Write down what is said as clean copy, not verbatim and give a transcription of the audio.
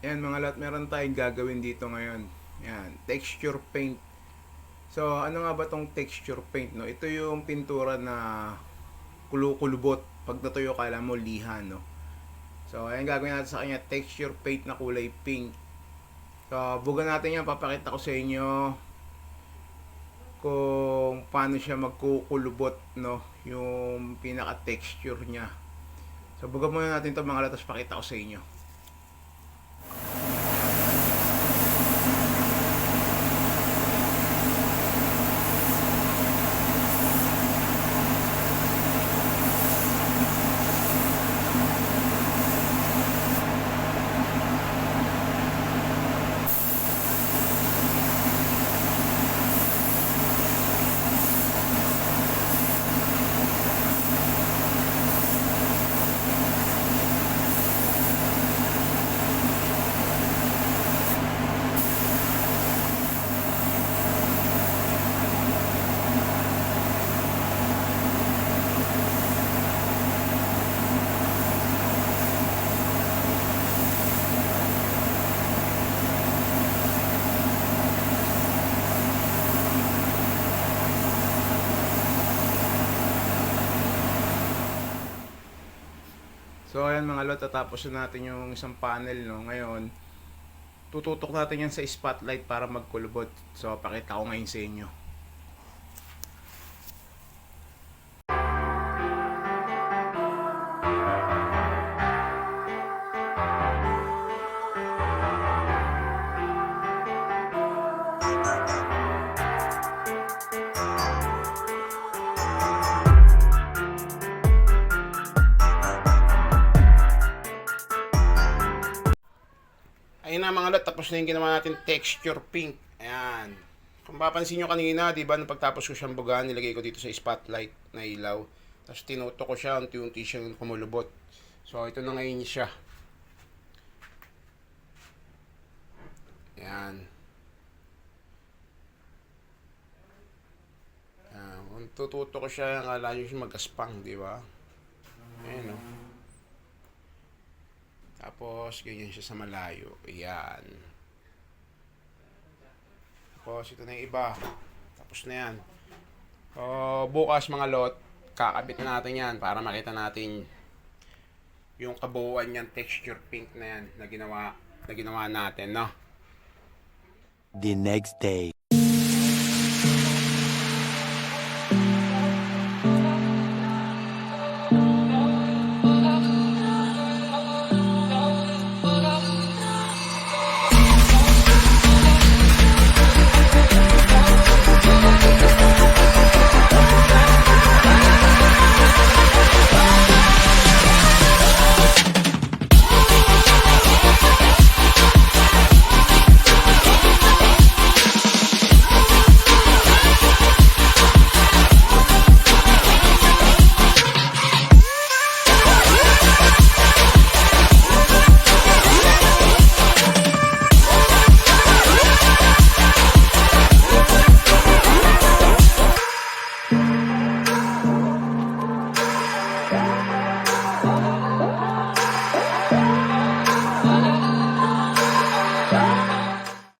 Yan mga lot, meron tayong gagawin dito ngayon. Yan, texture paint. So, ano nga ba tong texture paint, no? Ito yung pintura na kulukulubot. Pag natuyo, kala mo liha, no? So, ayan gagawin natin sa kanya, texture paint na kulay pink. So, bugan natin yan, papakita ko sa inyo kung paano siya magkukulubot, no? Yung pinaka-texture niya. So, bugan muna natin ito mga lot, tapos pakita ko sa inyo. So ayan mga lot, tatapos na natin yung isang panel, no. Ngayon, tututok natin yan sa spotlight para magkulubot. So pakita ko ngayon sa inyo. Ayun na mga lot, tapos na yung ginawa natin texture pink. Ayan. Kung papansin nyo kanina, di ba, nung pagtapos ko siyang bugaan, nilagay ko dito sa spotlight na ilaw. Tapos tinuto ko siya, unti-unti siyang kumulubot. So, ito na ngayon siya. Ayan. Ayan. Kung tututo ko siya, akala nyo siya magaspang, di ba? Ayan o. Tapos, ganyan siya sa malayo. Ayan. Tapos, ito na yung iba. Tapos na yan. So, bukas mga lot, kakabit na natin yan para makita natin yung kabuuan niyang texture pink na yan na ginawa natin, no? The next day.